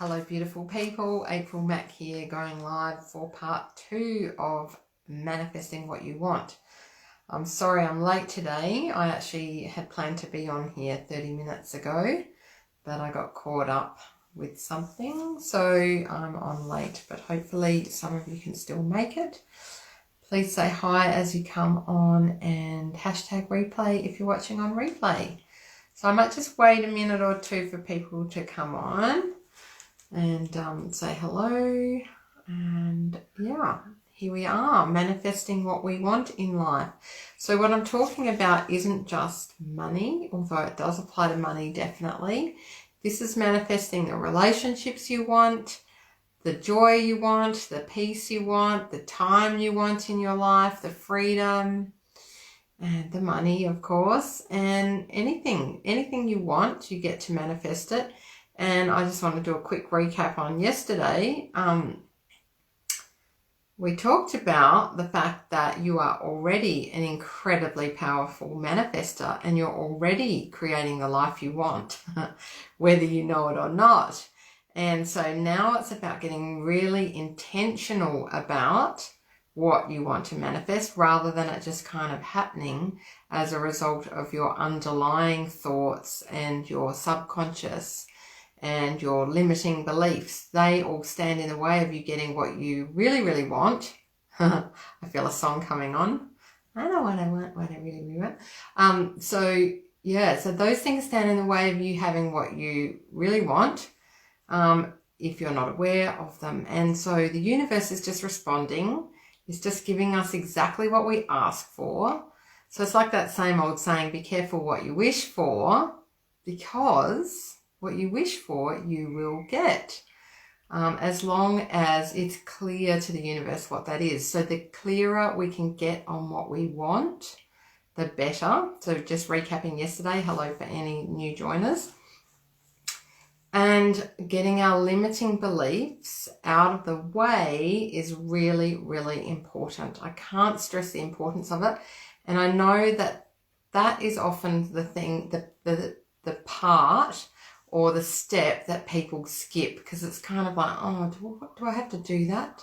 Hello beautiful people, April Mac here, going live for part 2 of Manifesting What You Want. I'm sorry I'm late today. I actually had planned to be on here 30 minutes ago, but I got caught up with something, so I'm on late, but hopefully some of you can still make it. Please say hi as you come on and hashtag replay if you're watching on replay. So I might just wait a minute or two for people to come on and say hello, and yeah, here we are, manifesting what we want in life. So what I'm talking about isn't just money, although it does apply to money definitely. This is manifesting the relationships you want, the joy you want, the peace you want, the time you want in your life, the freedom, and the money, of course, and anything you want, you get to manifest it. And I just want to do a quick recap on yesterday. We talked about the fact that you are already an incredibly powerful manifester and you're already creating the life you want, whether you know it or not. And so now it's about getting really intentional about what you want to manifest rather than it just kind of happening as a result of your underlying thoughts and your subconscious and your limiting beliefs. They all stand in the way of you getting what you really, really want. I feel a song coming on. I know what I want, what I really, really want. So those things stand in the way of you having what you really want, if you're not aware of them. And so the universe is just responding. It's just giving us exactly what we ask for. So it's like that same old saying, be careful what you wish for, because what you wish for, you will get, as long as it's clear to the universe what that is. So the clearer we can get on what we want, the better. So just recapping yesterday, hello for any new joiners. And getting our limiting beliefs out of the way is really, really important. I can't stress the importance of it. And I know that that is often the thing, the part or the step that people skip, because it's kind of like, oh, do I have to do that?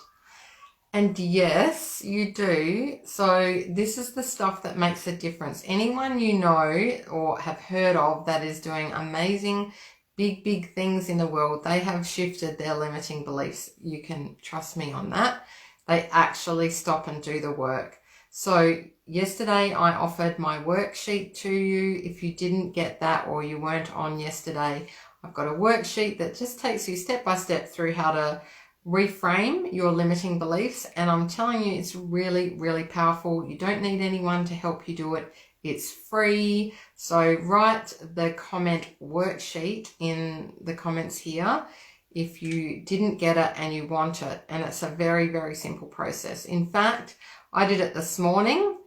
And yes, you do. So this is the stuff that makes a difference. Anyone you know or have heard of that is doing amazing, big things in the world, they have shifted their limiting beliefs. You can trust me on that. They actually stop and do the work. So yesterday I offered my worksheet to you. If you didn't get that or you weren't on yesterday, I've got a worksheet that just takes you step by step through how to reframe your limiting beliefs. And I'm telling you, it's really, really powerful. You don't need anyone to help you do it. It's free. So write the comment worksheet in the comments here if you didn't get it and you want it. And it's a very, very simple process. In fact, I did it this morning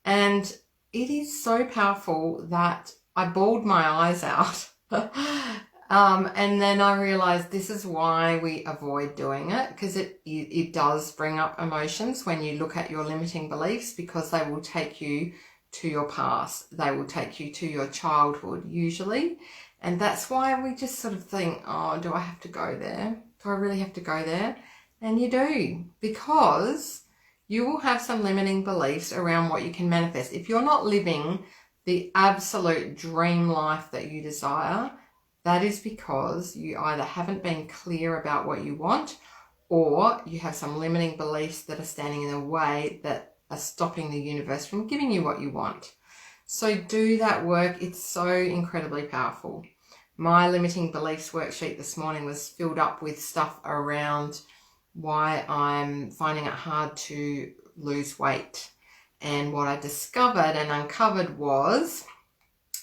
and it is so powerful that I bawled my eyes out. And then I realized this is why we avoid doing it, because it does bring up emotions when you look at your limiting beliefs, because they will take you to your past. They will take you to your childhood usually. And that's why we just sort of think, oh, do I have to go there? Do I really have to go there? And you do, because you will have some limiting beliefs around what you can manifest. If you're not living the absolute dream life that you desire, that is because you either haven't been clear about what you want, or you have some limiting beliefs that are standing in the way that are stopping the universe from giving you what you want. So do that work. It's so incredibly powerful. My limiting beliefs worksheet this morning was filled up with stuff around why I'm finding it hard to lose weight. And what I discovered and uncovered was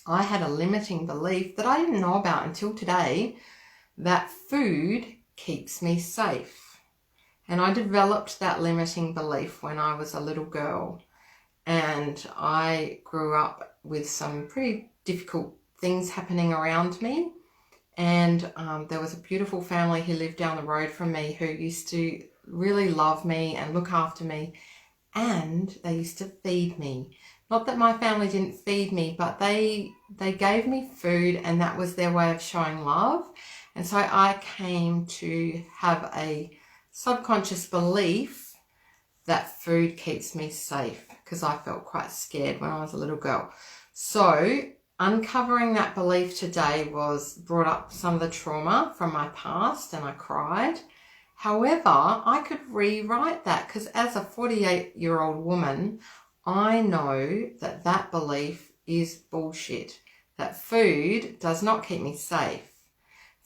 I had a limiting belief that I didn't know about until today, that food keeps me safe. And I developed that limiting belief when I was a little girl. And I grew up with some pretty difficult things happening around me. And there was a beautiful family who lived down the road from me who used to really love me and look after me. And they used to feed me. Not that my family didn't feed me, but they gave me food, and that was their way of showing love. And so I came to have a subconscious belief that food keeps me safe, because I felt quite scared when I was a little girl. So uncovering that belief today brought up some of the trauma from my past, and I cried. However, I could rewrite that, because as a 48-year-old woman, I know that that belief is bullshit, that food does not keep me safe.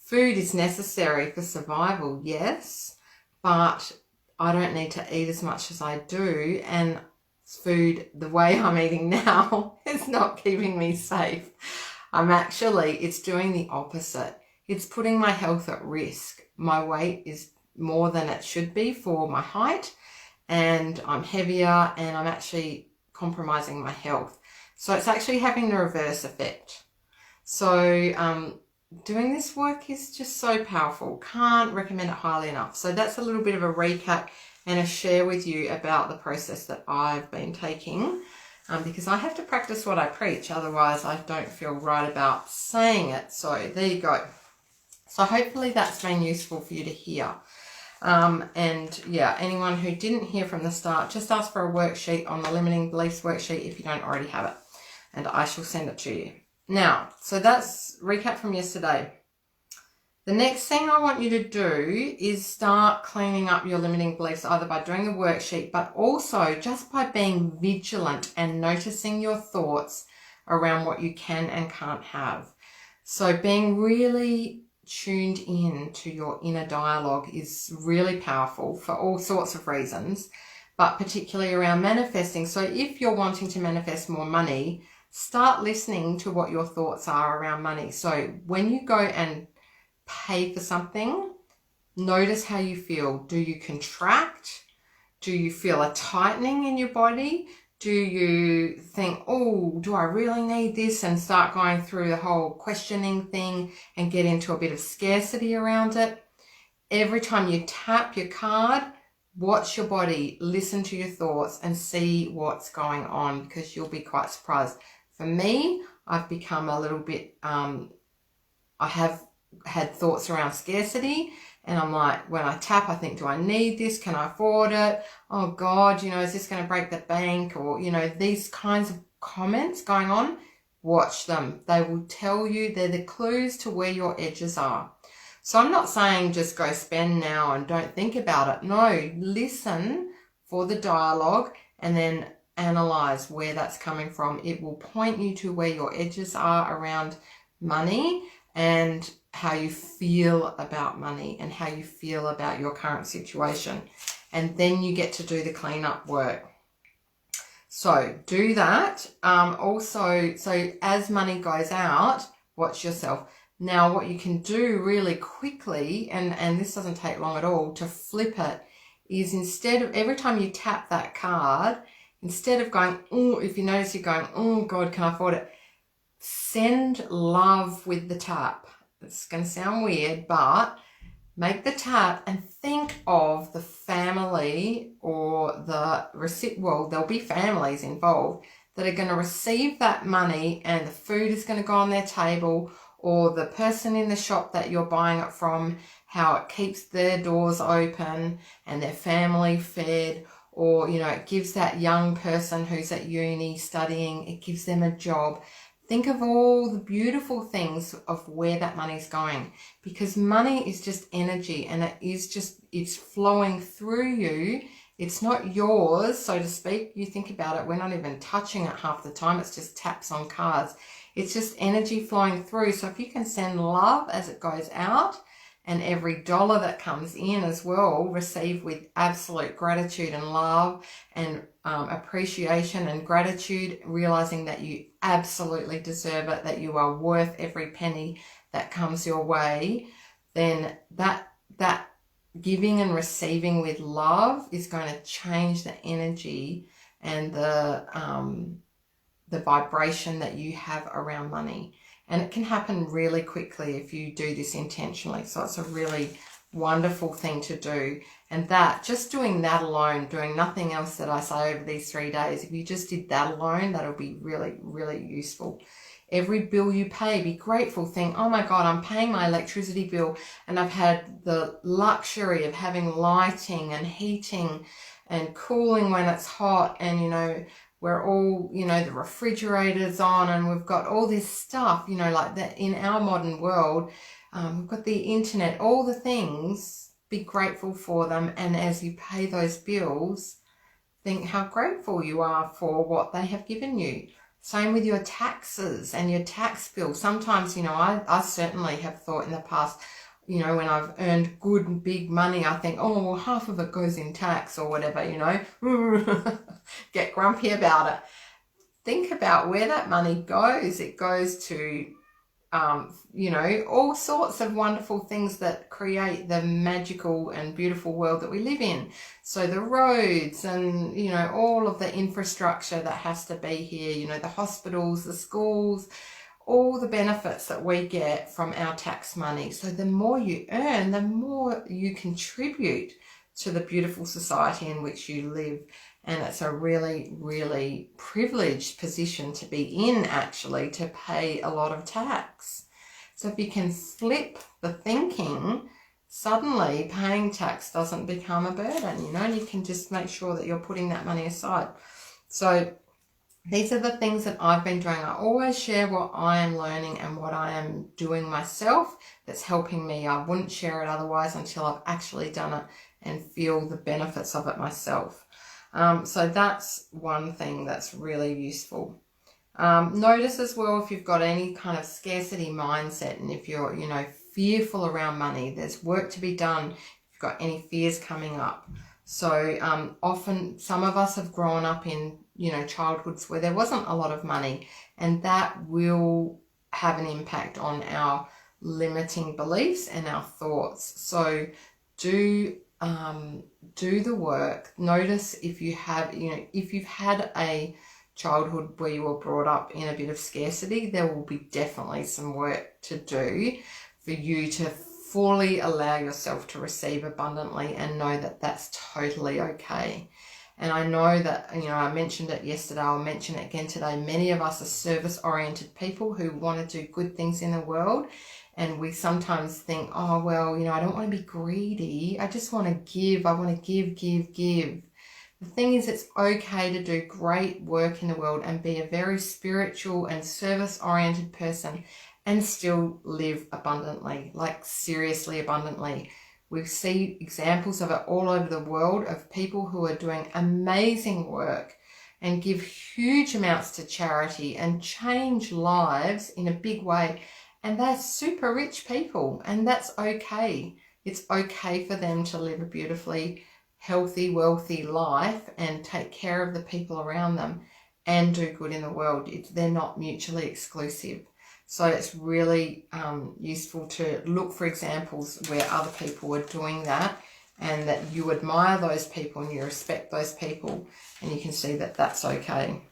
Food is necessary for survival, yes, but I don't need to eat as much as I do, and food, the way I'm eating now, is not keeping me safe. It's doing the opposite. It's putting my health at risk. My weight is more than it should be for my height, and I'm heavier, and I'm actually compromising my health. So it's actually having the reverse effect. So doing this work is just so powerful. Can't recommend it highly enough. So that's a little bit of a recap and a share with you about the process that I've been taking, because I have to practice what I preach, otherwise I don't feel right about saying it. So there you go. So hopefully that's been useful for you to hear. And yeah, anyone who didn't hear from the start, just ask for a worksheet on the limiting beliefs worksheet if you don't already have it, and I shall send it to you. Now, so that's recap from yesterday. The next thing I want you to do is start cleaning up your limiting beliefs, either by doing the worksheet, but also just by being vigilant and noticing your thoughts around what you can and can't have. So being really tuned in to your inner dialogue is really powerful for all sorts of reasons, but particularly around manifesting. So if you're wanting to manifest more money, start listening to what your thoughts are around money. So when you go and pay for something, notice how you feel. Do you contract? Do you feel a tightening in your body? Do you think, oh, do I really need this? And start going through the whole questioning thing and get into a bit of scarcity around it. Every time you tap your card, watch your body, listen to your thoughts and see what's going on, because you'll be quite surprised. For me, I've become a little bit, I have had thoughts around scarcity, and I'm like, when I tap, I think, do I need this? Can I afford it? Oh God, is this going to break the bank? Or, these kinds of comments going on, watch them. They will tell you, they're the clues to where your edges are. So I'm not saying just go spend now and don't think about it. No, listen for the dialogue and then analyze where that's coming from. It will point you to where your edges are around money and how you feel about money and how you feel about your current situation. And then you get to do the cleanup work. So do that. Also, so as money goes out, watch yourself. Now, what you can do really quickly, and this doesn't take long at all, to flip it, is instead of every time you tap that card, instead of going, oh, if you notice you're going, oh God, can I afford it? Send love with the tap. It's going to sound weird, but make the tap and think of the family or the receipt. Well, there'll be families involved that are going to receive that money, and the food is going to go on their table, or the person in the shop that you're buying it from, how it keeps their doors open and their family fed, or, it gives that young person who's at uni studying, it gives them a job. Think of all the beautiful things of where that money's going, because money is just energy, and it's flowing through you. It's not yours, so to speak. You think about it, we're not even touching it half the time. It's just taps on cards. It's just energy flowing through. So if you can send love as it goes out, and every dollar that comes in as well, receive with absolute gratitude and love and appreciation and gratitude, realizing that you absolutely deserve it, that you are worth every penny that comes your way, then that giving and receiving with love is going to change the energy and the vibration that you have around money. And it can happen really quickly if you do this intentionally. So it's a really wonderful thing to do. And that, just doing that alone, doing nothing else that I say over these 3 days, if you just did that alone, that'll be really, really useful. Every bill you pay, be grateful. Think, oh my God, I'm paying my electricity bill and I've had the luxury of having lighting and heating and cooling when it's hot, and we're all, the refrigerator's on, and we've got all this stuff, like that in our modern world. We've got the internet, all the things, be grateful for them. And as you pay those bills, think how grateful you are for what they have given you. Same with your taxes and your tax bill. Sometimes, I certainly have thought in the past, when I've earned good and big money, I think, oh, well, half of it goes in tax or whatever, get grumpy about it. Think about where that money goes. It goes to, all sorts of wonderful things that create the magical and beautiful world that we live in. So the roads and, all of the infrastructure that has to be here, the hospitals, the schools, all the benefits that we get from our tax money. So the more you earn, the more you contribute to the beautiful society in which you live. And it's a really, really privileged position to be in, actually, to pay a lot of tax. So if you can flip the thinking, suddenly paying tax doesn't become a burden, and you can just make sure that you're putting that money aside. So these are the things that I've been doing. I always share what I am learning and what I am doing myself that's helping me. I wouldn't share it otherwise until I've actually done it and feel the benefits of it myself. So that's one thing that's really useful. Notice as well if you've got any kind of scarcity mindset, and if you're, fearful around money, there's work to be done if you've got any fears coming up. So often some of us have grown up in, childhoods where there wasn't a lot of money, and that will have an impact on our limiting beliefs and our thoughts. So do the work. Notice if you have, if you've had a childhood where you were brought up in a bit of scarcity, there will be definitely some work to do for you to fully allow yourself to receive abundantly and know that that's totally okay. And I know that, I mentioned it yesterday, I'll mention it again today. Many of us are service-oriented people who want to do good things in the world. And we sometimes think, oh, well, I don't want to be greedy. I just want to give. I want to give. The thing is, it's okay to do great work in the world and be a very spiritual and service-oriented person and still live abundantly, like seriously abundantly. We see examples of it all over the world of people who are doing amazing work and give huge amounts to charity and change lives in a big way. And they're super rich people, and that's okay. It's okay for them to live a beautifully healthy, wealthy life and take care of the people around them and do good in the world. They're not mutually exclusive. So it's really useful to look for examples where other people are doing that, and that you admire those people and you respect those people, and you can see that that's okay.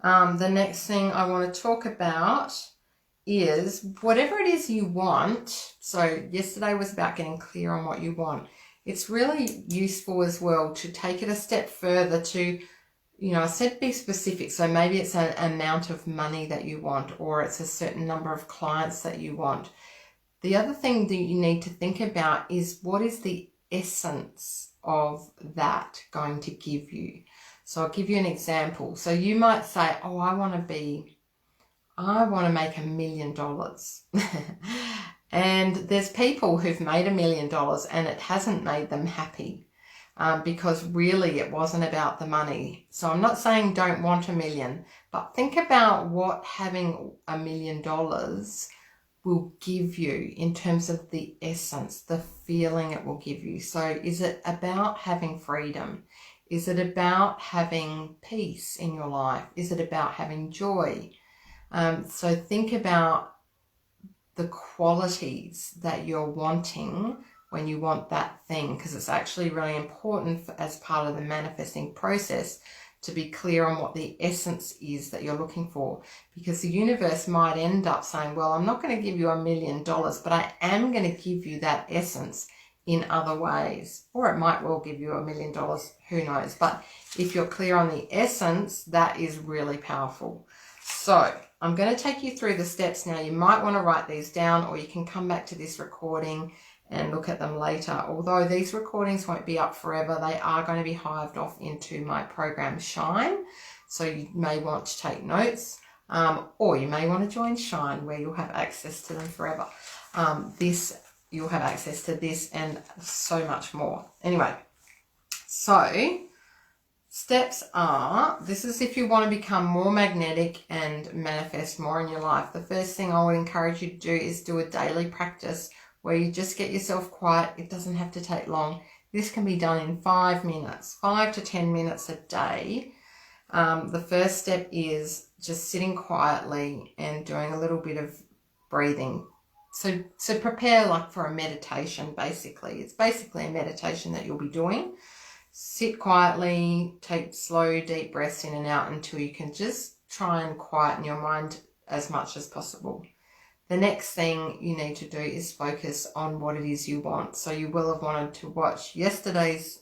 The next thing I want to talk about is whatever it is you want. So yesterday was about getting clear on what you want. It's really useful as well to take it a step further to, I said be specific. So maybe it's an amount of money that you want, or it's a certain number of clients that you want. The other thing that you need to think about is what is the essence of that going to give you. So I'll give you an example. So you might say, oh, I want to make $1 million. And there's people who've made $1 million and it hasn't made them happy because really it wasn't about the money. So I'm not saying don't want $1 million, but think about what having $1 million will give you in terms of the essence, the feeling it will give you. So is it about having freedom? Is it about having peace in your life? Is it about having joy? So think about the qualities that you're wanting when you want that thing, because it's actually really important as part of the manifesting process to be clear on what the essence is that you're looking for, because the universe might end up saying, well, I'm not going to give you $1 million, but I am going to give you that essence in other ways. Or it might well give you $1 million, who knows. But if you're clear on the essence, that is really powerful. So I'm going to take you through the steps now. You might want to write these down, or you can come back to this recording and look at them later. Although these recordings won't be up forever, they are going to be hived off into my program Shine. So you may want to take notes, or you may want to join Shine, where you'll have access to them forever. You'll have access to this and so much more. Anyway, so steps are, this is if you want to become more magnetic and manifest more in your life. The first thing I would encourage you to do is do a daily practice where you just get yourself quiet. It doesn't have to take long. This can be done in 5 minutes, 5 to 10 minutes a day. The first step is just sitting quietly and doing a little bit of breathing. So prepare like for a meditation, basically. It's basically a meditation that you'll be doing. Sit quietly, take slow, deep breaths in and out until you can just try and quieten your mind as much as possible. The next thing you need to do is focus on what it is you want. So you will have wanted to watch yesterday's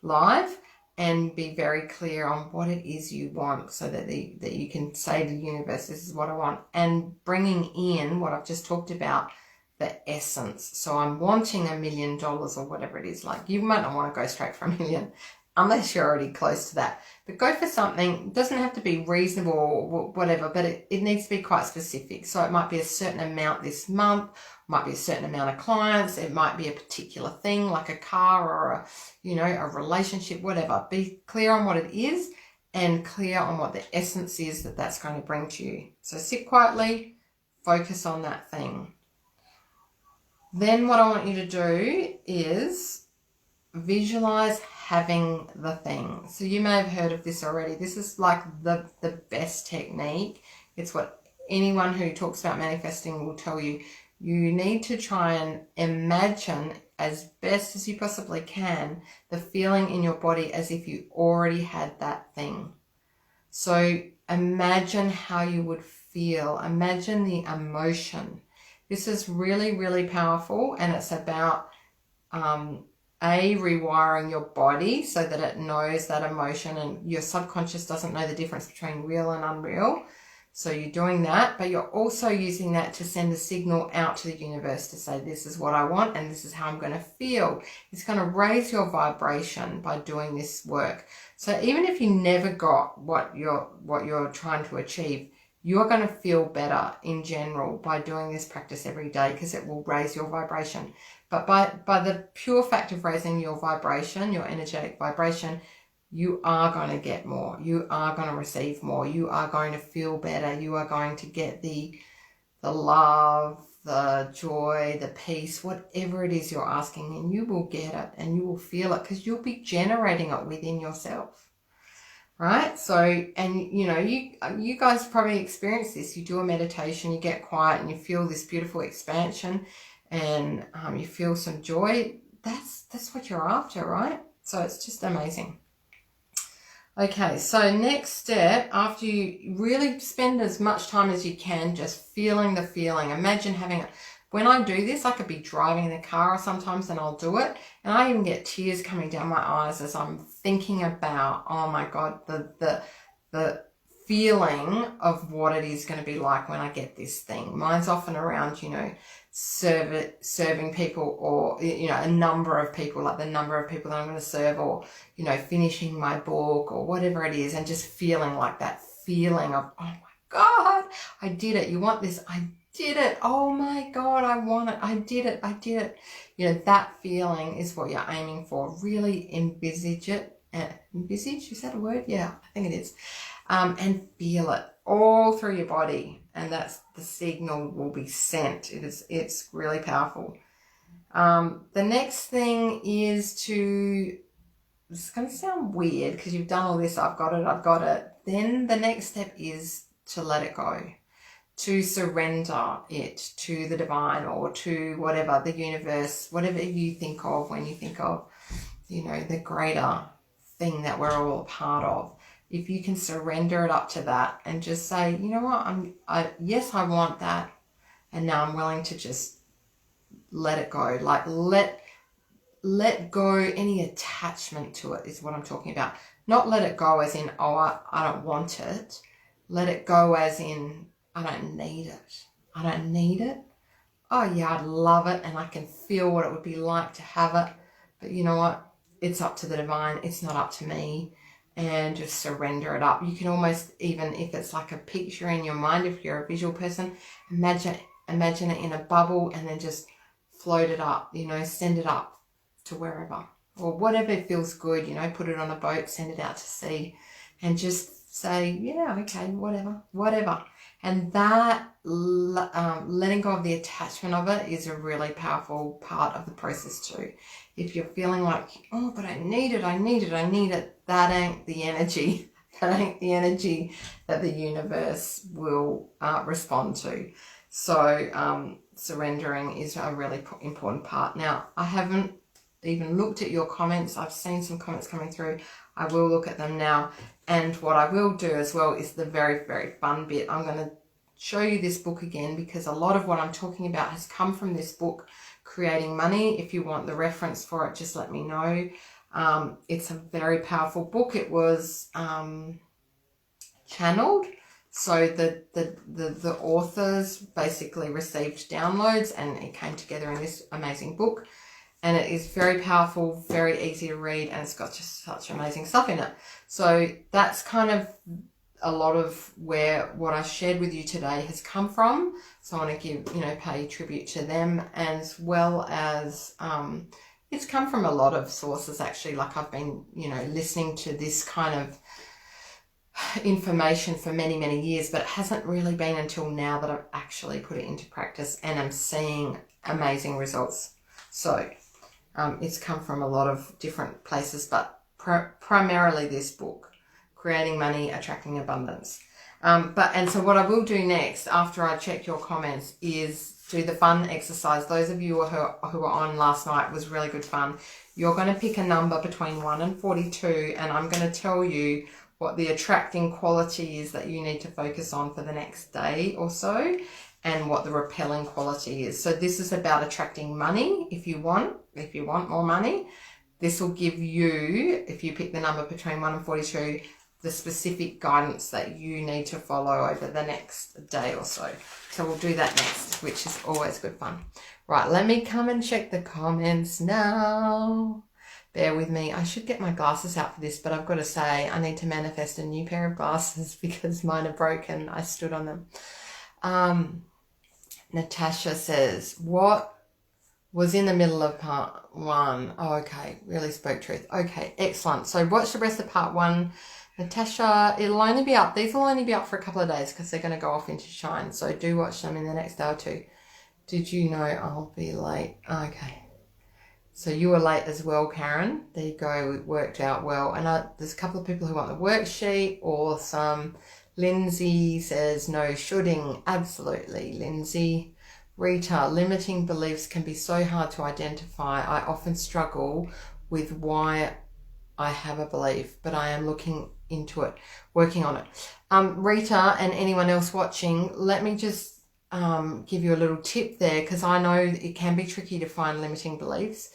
live and be very clear on what it is you want, so that you can say to the universe, this is what I want, and bringing in what I've just talked about, the essence. So I'm wanting $1 million or whatever it is. Like, you might not want to go straight for $1 million unless you're already close to that. But go for something. It doesn't have to be reasonable or whatever, but it needs to be quite specific. So it might be a certain amount this month, might be a certain amount of clients, it might be a particular thing like a car or a relationship, whatever. Be clear on what it is and clear on what the essence is that that's going to bring to you. So sit quietly, focus on that thing. Then what I want you to do is visualize having the thing. So you may have heard of this already. This is like the best technique. It's what anyone who talks about manifesting will tell you. You need to try and imagine as best as you possibly can the feeling in your body as if you already had that thing. So imagine how you would feel. Imagine the emotion. This is really, really powerful, and it's about rewiring your body so that it knows that emotion, and your subconscious doesn't know the difference between real and unreal. So you're doing that, but you're also using that to send a signal out to the universe to say, this is what I want and this is how I'm going to feel. It's going to raise your vibration by doing this work. So even if you never got what you're trying to achieve, you're going to feel better in general by doing this practice every day, because it will raise your vibration. But by the pure fact of raising your vibration, your energetic vibration, you are going to get more. You are going to receive more. You are going to feel better. You are going to get the love, the joy, the peace, whatever it is you're asking, and you will get it and you will feel it, because you'll be generating it within yourself. Right? So, and you guys probably experience this. You do a meditation, you get quiet and you feel this beautiful expansion, and you feel some joy. That's what you're after, right? So it's just amazing. Okay, so next step, after you really spend as much time as you can just feeling the feeling, imagine having it. When I do this, I could be driving in the car sometimes and I'll do it, and I even get tears coming down my eyes as I'm thinking about, oh my God, the feeling of what it is going to be like when I get this thing. Mine's often around, serving people, or, a number of people, like the number of people that I'm going to serve, or, finishing my book or whatever it is, and just feeling like that feeling of, oh my God, I did it. You want this? I did it. Oh my God, I want it. I did it. I did it. That feeling is what you're aiming for. Really envisage it. Envisage, is that a word? Yeah, I think it is. And feel it all through your body, and that's the signal will be sent. It's really powerful. The next thing is it's going to sound weird because you've done all this, I've got it. Then the next step is to let it go, to surrender it to the divine, or to whatever, the universe, whatever you think of when you think of, the greater thing that we're all a part of. If you can surrender it up to that and just say, you know what, yes, I want that, and now I'm willing to just let it go. Like let go any attachment to it is what I'm talking about. Not let it go as in, oh, I don't want it. Let it go as in, I don't need it. I don't need it. Oh yeah, I'd love it, and I can feel what it would be like to have it. But you know what? It's up to the divine. It's not up to me. And just surrender it up. You can almost, even if it's like a picture in your mind, if you're a visual person, imagine it in a bubble and then just float it up, you know, send it up to wherever or whatever feels good, you know, put it on a boat, send it out to sea, and just say, yeah, okay, whatever. And that letting go of the attachment of it is a really powerful part of the process too. If you're feeling like, oh, but I need it, that ain't the energy. That ain't the energy that the universe will respond to. So surrendering is a really important part. Now, I haven't even looked at your comments. I've seen some comments coming through. I will look at them now. And what I will do as well is the very, very fun bit. I'm going to show you this book again because a lot of what I'm talking about has come from this book, Creating Money. If you want the reference for it, just let me know. It's a very powerful book. It was channeled. So the authors basically received downloads and it came together in this amazing book. And it is very powerful, very easy to read, and it's got just such amazing stuff in it. So that's kind of a lot of where what I shared with you today has come from. So I want to give, pay tribute to them, as well as it's come from a lot of sources actually. Like I've been, listening to this kind of information for many, many years, but it hasn't really been until now that I've actually put it into practice and I'm seeing amazing results. So it's come from a lot of different places, but primarily this book, Creating Money, Attracting Abundance. So what I will do next, after I check your comments, is do the fun exercise. Those of you who were on last night, was really good fun. You're going to pick a number between 1 and 42, and I'm going to tell you what the attracting quality is that you need to focus on for the next day or so, and what the repelling quality is. So this is about attracting money. If you want more money, this will give you, if you pick the number between 1 and 42, the specific guidance that you need to follow over the next day or so. So we'll do that next, which is always good fun. Right, let me come and check the comments now. Bear with me. I should get my glasses out for this, but I've got to say I need to manifest a new pair of glasses because mine are broken. I stood on them. Natasha says, what was in the middle of part 1? Oh, okay. Really spoke truth. Okay, excellent. So watch the rest of part 1. Natasha, it'll only be up. These will only be up for a couple of days because they're going to go off into Shine. So do watch them in the next day or two. Did you know I'll be late? Okay. So you were late as well, Karen. There you go. It worked out well. And there's a couple of people who want the worksheet. Awesome. Lindsay says no shoulding. Absolutely, Lindsay. Rita, limiting beliefs can be so hard to identify. I often struggle with why I have a belief, but I am looking into it, working on it. Rita and anyone else watching, let me just give you a little tip there, because I know it can be tricky to find limiting beliefs.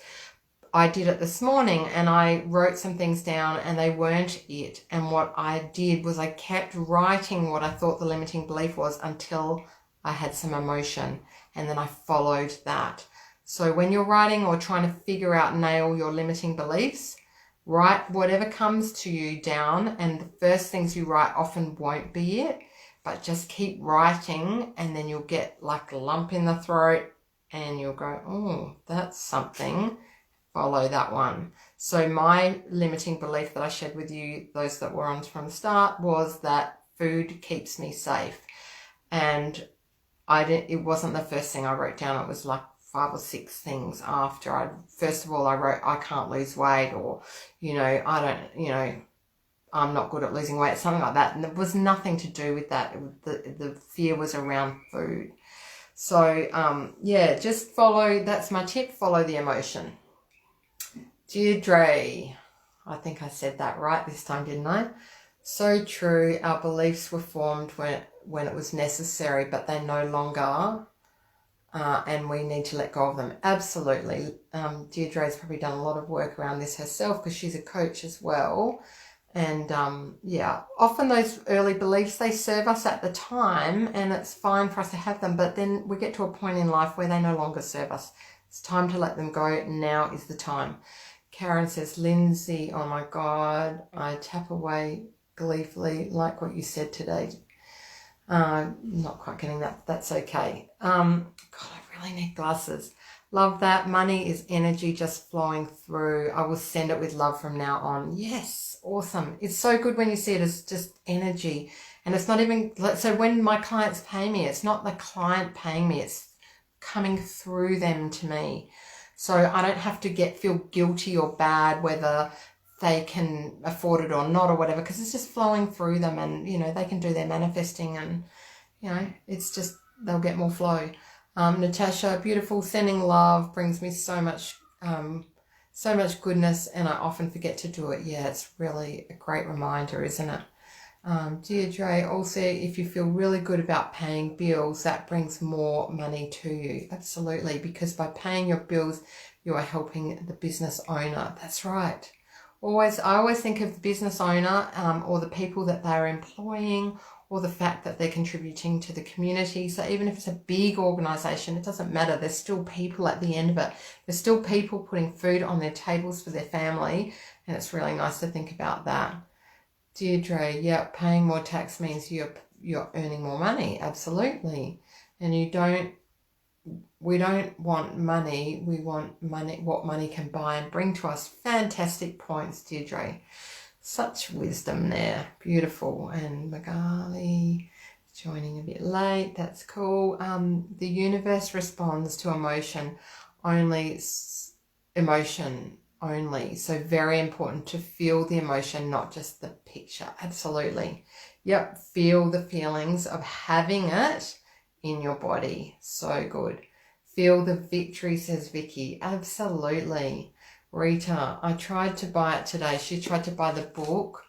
I did it this morning and I wrote some things down and they weren't it. And what I did was I kept writing what I thought the limiting belief was until I had some emotion, and then I followed that. So when you're writing or trying to figure out, nail your limiting beliefs, write whatever comes to you down, and the first things you write often won't be it, but just keep writing, and then you'll get like a lump in the throat and you'll go, oh, that's something. Follow that one. So my limiting belief that I shared with you, those that were on from the start, was that food keeps me safe. And it wasn't the first thing I wrote down. It was like 5 or 6 things after. First of all, I wrote, I can't lose weight, or, I'm not good at losing weight, something like that. And there was nothing to do with that. The fear was around food. So, just follow, that's my tip, follow the emotion. Deirdre, I think I said that right this time, didn't I? So true. Our beliefs were formed when it was necessary, but they no longer, and we need to let go of them. Absolutely. Deirdre's probably done a lot of work around this herself because she's a coach as well. And yeah, often those early beliefs, they serve us at the time and it's fine for us to have them, but then we get to a point in life where they no longer serve us. It's time to let them go. Now is the time. Karen says, Lindsay, oh my God, I tap away gleefully, like what you said today. Not quite getting that. That's okay. God, I really need glasses. Love that. Money is energy just flowing through. I will send it with love from now on. Yes, awesome. It's so good when you see it as just energy. And it's not even, so when my clients pay me, it's not the client paying me, it's coming through them to me. So I don't have to feel guilty or bad whether they can afford it or not or whatever, because it's just flowing through them and, you know, they can do their manifesting and, you know, it's just, they'll get more flow. Natasha, beautiful, sending love brings me so much goodness and I often forget to do it. Yeah, it's really a great reminder, isn't it? Deirdre, also, if you feel really good about paying bills, that brings more money to you. Absolutely, because by paying your bills, you are helping the business owner. That's right. I always think of the business owner or the people that they're employing or the fact that they're contributing to the community. So even if it's a big organisation, it doesn't matter. There's still people at the end of it. There's still people putting food on their tables for their family, and it's really nice to think about that. Deirdre, yeah, paying more tax means you're earning more money. Absolutely. And we don't want money. We want money, what money can buy and bring to us. Fantastic points, Deirdre. Such wisdom there. Beautiful. And Magali joining a bit late. That's cool. The universe responds to emotion only. So very important to feel the emotion, not just the picture. Absolutely. Yep. Feel the feelings of having it in your body. So good. Feel the victory, says Vicky. Absolutely. Rita, I tried to buy it today. She tried to buy the book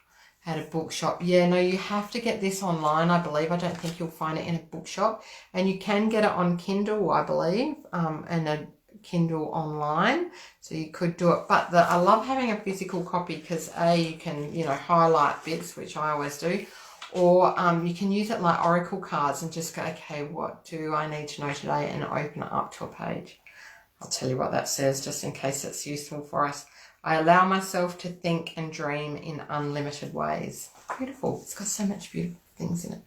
at a bookshop. Yeah, no, you have to get this online, I believe. I don't think you'll find it in a bookshop. And you can get it on Kindle, I believe, and a Kindle online. So you could do it. But I love having a physical copy because, you can, you know, highlight bits, which I always do. Or you can use it like oracle cards and just go, okay, what do I need to know today? And open it up to a page. I'll tell you what that says just in case it's useful for us. I allow myself to think and dream in unlimited ways. Beautiful. It's got so much beautiful things in it.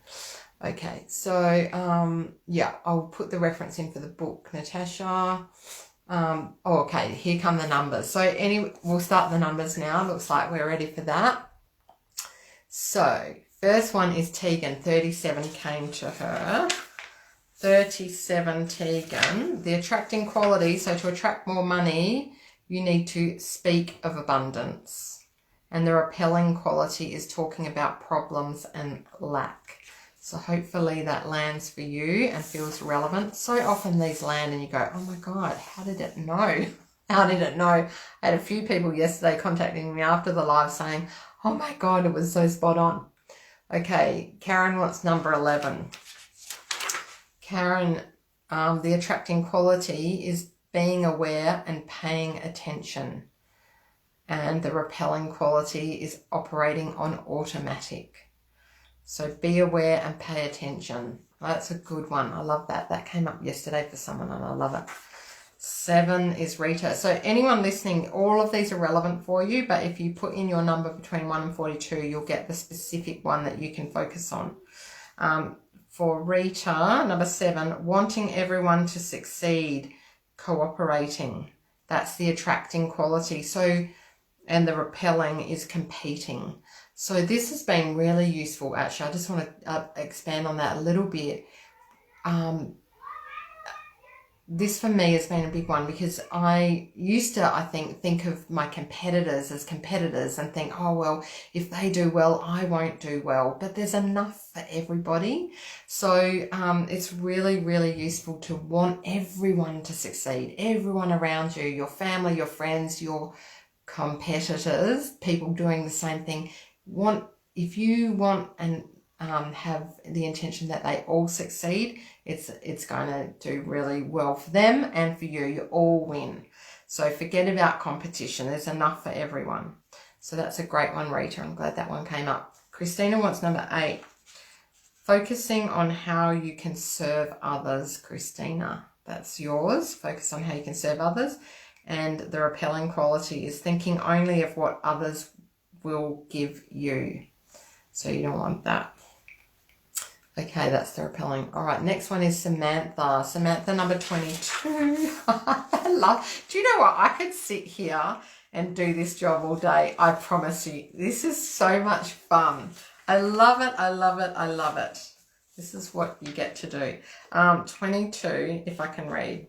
Okay, so yeah, I'll put the reference in for the book, Natasha. Okay, here come the numbers. So we'll start the numbers now. Looks like we're ready for that. So first one is Tegan. 37 came to her. 37 Tegan. The attracting quality. So to attract more money, you need to speak of abundance. And the repelling quality is talking about problems and lack. So hopefully that lands for you and feels relevant. So often these land and you go, oh my God, how did it know? How did it know? I had a few people yesterday contacting me after the live saying, oh my God, it was so spot on. Okay, Karen wants number 11. Karen, the attracting quality is being aware and paying attention. And the repelling quality is operating on automatic. So be aware and pay attention. That's a good one. I love that. That came up yesterday for someone and I love it. 7 is Rita. So anyone listening, all of these are relevant for you, but if you put in your number between 1 and 42, you'll get the specific one that you can focus on. For Rita, number 7, wanting everyone to succeed, cooperating. That's the attracting quality. So, and the repelling is competing. So this has been really useful, actually. I just want to expand on that a little bit. This for me has been a big one because I used to, I think of my competitors as competitors and think, oh, well, if they do well, I won't do well. But there's enough for everybody. So it's really, really useful to want everyone to succeed, everyone around you, your family, your friends, your competitors, people doing the same thing, if you want and have the intention that they all succeed, it's going to do really well for them and for you. You all win. So forget about competition. There's enough for everyone. So that's a great one, Rita. I'm glad that one came up. Christina wants number 8. Focusing on how you can serve others, Christina. That's yours. Focus on how you can serve others. And the repelling quality is thinking only of what others will give you. So you don't want that. Okay, that's the repelling. All right, next one is Samantha. Samantha, number 22. Do you know what? I could sit here and do this job all day. I promise you. This is so much fun. I love it. I love it. I love it. This is what you get to do. 22, if I can read.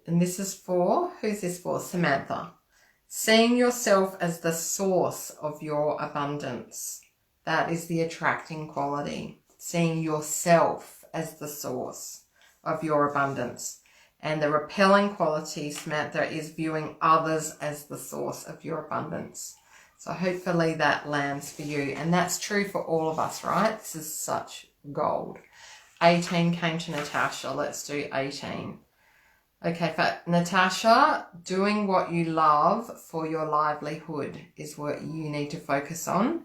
And this is for, who's this for? Samantha. Seeing yourself as the source of your abundance. That is the attracting quality. Seeing yourself as the source of your abundance. And the repelling quality, Samantha, is viewing others as the source of your abundance. So hopefully that lands for you. And that's true for all of us, right? This is such gold. 18 came to Natasha. Let's do 18. Okay, for Natasha, doing what you love for your livelihood is what you need to focus on.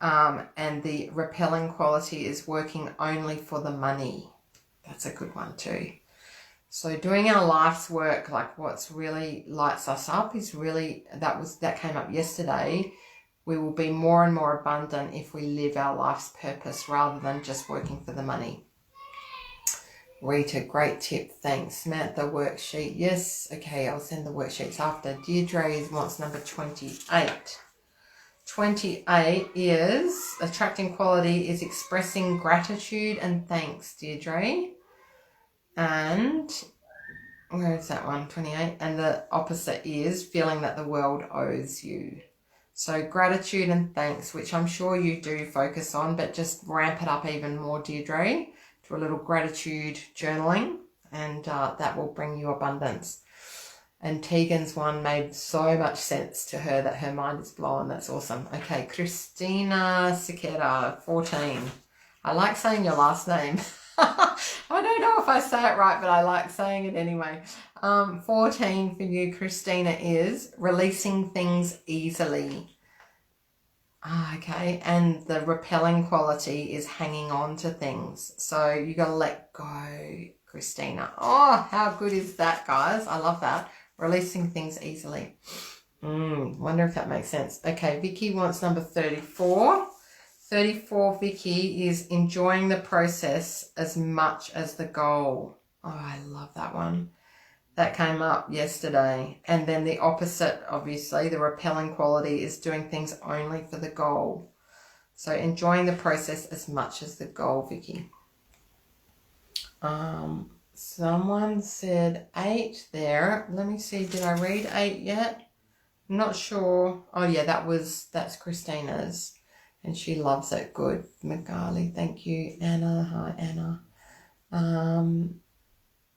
And the repelling quality is working only for the money. That's a good one too. So doing our life's work, like what's really lights us up is really, that came up yesterday. We will be more and more abundant if we live our life's purpose rather than just working for the money. Rita, great tip. Thanks. Samantha, worksheet. Yes. Okay, I'll send the worksheets after. Deirdre wants number 28. 28 is attracting quality is expressing gratitude and thanks, Deirdre. And where is that one? 28. And the opposite is feeling that the world owes you. So gratitude and thanks, which I'm sure you do focus on, but just ramp it up even more, Deirdre. Do a little gratitude journaling, and that will bring you abundance. And Tegan's one made so much sense to her that her mind is blown. That's awesome. Okay, Christina Siqueira, 14. I like saying your last name. I don't know if I say it right, but I like saying it anyway. 14 for you, Christina, is releasing things easily. Okay, and the repelling quality is hanging on to things. So you got to let go, Christina. Oh, how good is that, guys? I love that. Releasing things easily. Wonder if that makes sense. Okay, Vicky wants number 34. 34, Vicky, is enjoying the process as much as the goal. Oh, I love that one. That came up yesterday. And then the opposite, obviously, the repelling quality is doing things only for the goal. So enjoying the process as much as the goal, Vicky. Someone said 8 there. Let me see, did I read 8 yet? I'm not sure. Oh yeah, that's Christina's. And she loves it. Good. Magali, thank you. Anna, hi Anna.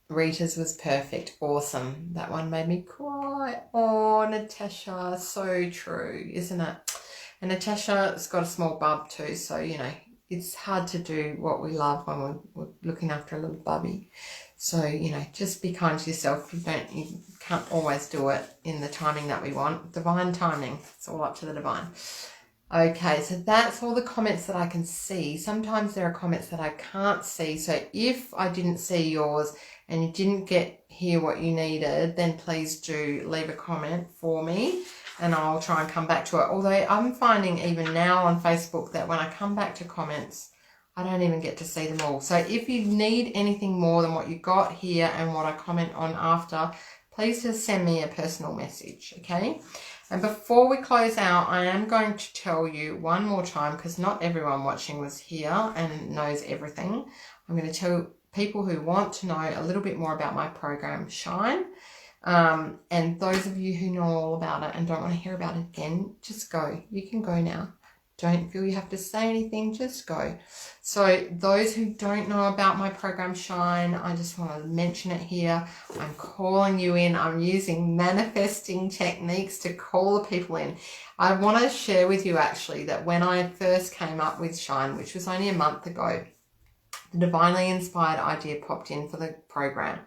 Rita's was perfect. Awesome. That one made me cry. Oh, Natasha, so true, isn't it? And Natasha's got a small bub too, so, you know, it's hard to do what we love when we're looking after a little bubby. So, you know, just be kind to yourself. You can't always do it in the timing that we want. Divine timing. It's all up to the divine. Okay, so that's all the comments that I can see. Sometimes there are comments that I can't see. So if I didn't see yours and you didn't hear what you needed, then please do leave a comment for me and I'll try and come back to it. Although I'm finding even now on Facebook that when I come back to comments, I don't even get to see them all. So if you need anything more than what you got here and what I comment on after, please just send me a personal message, okay? And before we close out, I am going to tell you one more time, because not everyone watching was here and knows everything. I'm going to tell people who want to know a little bit more about my program, Shine. And those of you who know all about it and don't want to hear about it again, just go. You can go now. Don't feel you have to say anything, just go. So those who don't know about my program Shine, I just want to mention it here. I'm calling you in. I'm using manifesting techniques to call the people in. I want to share with you actually that when I first came up with Shine, which was only a month ago, the divinely inspired idea popped in for the program.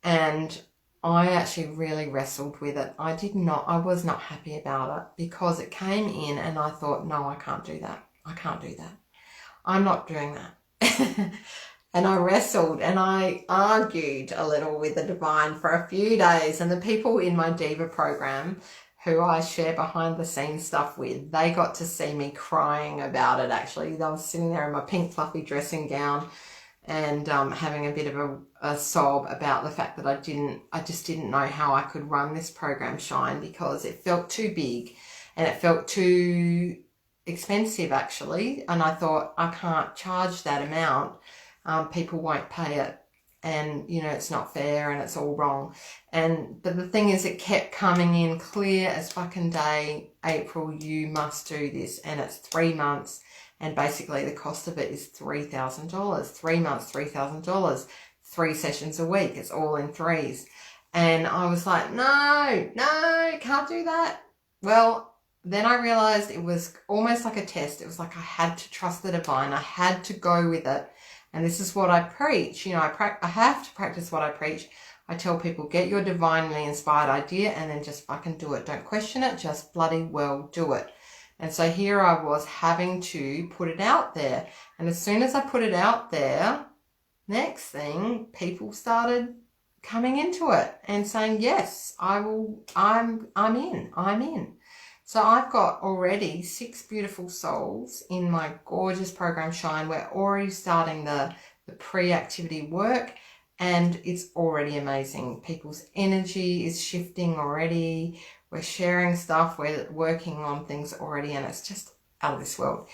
And I actually really wrestled with it. I was not happy about it because it came in and I thought, no, I can't do that. I can't do that. I'm not doing that. And I wrestled and I argued a little with the divine for a few days. And the people in my Diva program who I share behind the scenes stuff with, they got to see me crying about it actually. I was sitting there in my pink fluffy dressing gown and having a bit of a sob about the fact that I just didn't know how I could run this program Shine because it felt too big and it felt too expensive actually. And I thought, I can't charge that amount. People won't pay it. And, you know, it's not fair and it's all wrong. But the thing is, it kept coming in clear as fucking day. April, you must do this. And it's 3 months. And basically the cost of it is $3,000. 3 months, $3,000. 3 sessions a week. It's all in threes. And I was like, no, can't do that. Well, then I realized it was almost like a test. It was like I had to trust the divine. I had to go with it. And this is what I preach. You know, I have to practice what I preach. I tell people, get your divinely inspired idea and then just fucking do it. Don't question it. Just bloody well do it. And so here I was having to put it out there. And as soon as I put it out there, next thing, people started coming into it and saying, yes, I'm in. So I've got already 6 beautiful souls in my gorgeous program Shine. We're already starting the pre-activity work and it's already amazing. People's energy is shifting already. We're sharing stuff. We're working on things already and it's just out of this world.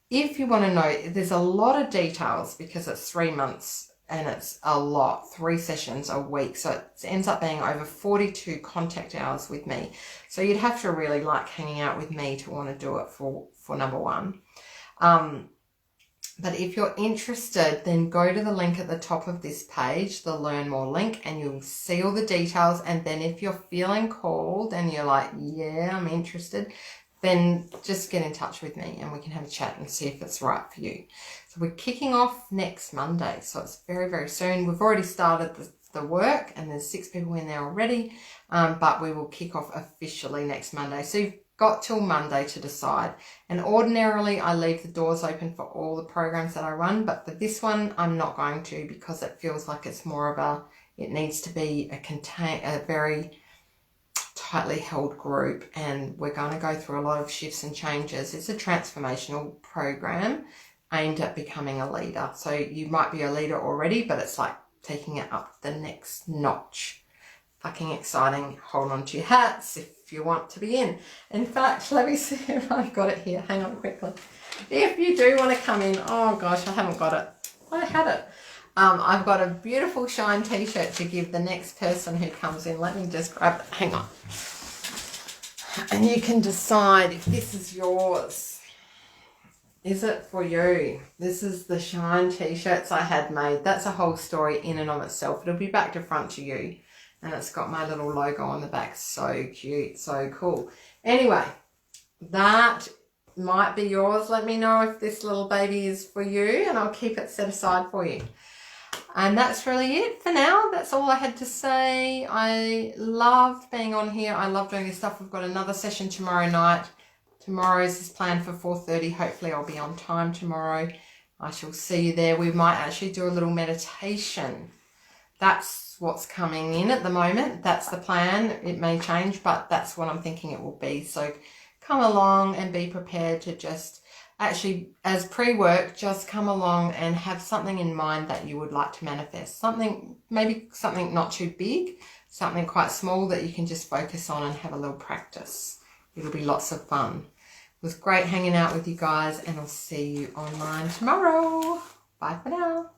If you want to know, there's a lot of details because it's 3 months and it's a lot, 3 sessions a week. So it ends up being over 42 contact hours with me. So you'd have to really like hanging out with me to want to do it for number one. But if you're interested, then go to the link at the top of this page, the Learn More link, and you'll see all the details. And then if you're feeling called and you're like, yeah, I'm interested, then just get in touch with me and we can have a chat and see if it's right for you. So we're kicking off next Monday. So it's very, very soon. We've already started the work and there's 6 people in there already, but we will kick off officially next Monday. So you've got till Monday to decide. And ordinarily I leave the doors open for all the programs that I run, but for this one I'm not going to because it feels like it's more of it needs to be a very tightly held group and we're going to go through a lot of shifts and changes. It's a transformational program aimed at becoming a leader. So you might be a leader already, but it's like taking it up the next notch. Fucking exciting. Hold on to your hats if you want to be in. In fact, let me see if I've got it here. Hang on quickly. If you do want to come in, oh gosh, I haven't got it. I had it. I've got a beautiful Shine t-shirt to give the next person who comes in. Let me just grab it. Hang on. And you can decide if this is yours. Is it for you? This is the Shine t-shirts I had made. That's a whole story in and of itself. It'll be back to front to you. And it's got my little logo on the back. So cute. So cool. Anyway, that might be yours. Let me know if this little baby is for you and I'll keep it set aside for you. And that's really it for now. That's all I had to say. I loved being on here. I love doing this stuff. We've got another session tomorrow night. Tomorrow's is planned for 4:30. Hopefully I'll be on time tomorrow. I shall see you there. We might actually do a little meditation. That's what's coming in at the moment. That's the plan. It may change, but that's what I'm thinking it will be. So come along and be prepared to just actually, as pre-work, just come along and have something in mind that you would like to manifest. Something, maybe something not too big, something quite small that you can just focus on and have a little practice. It'll be lots of fun. It was great hanging out with you guys and I'll see you online tomorrow. Bye for now.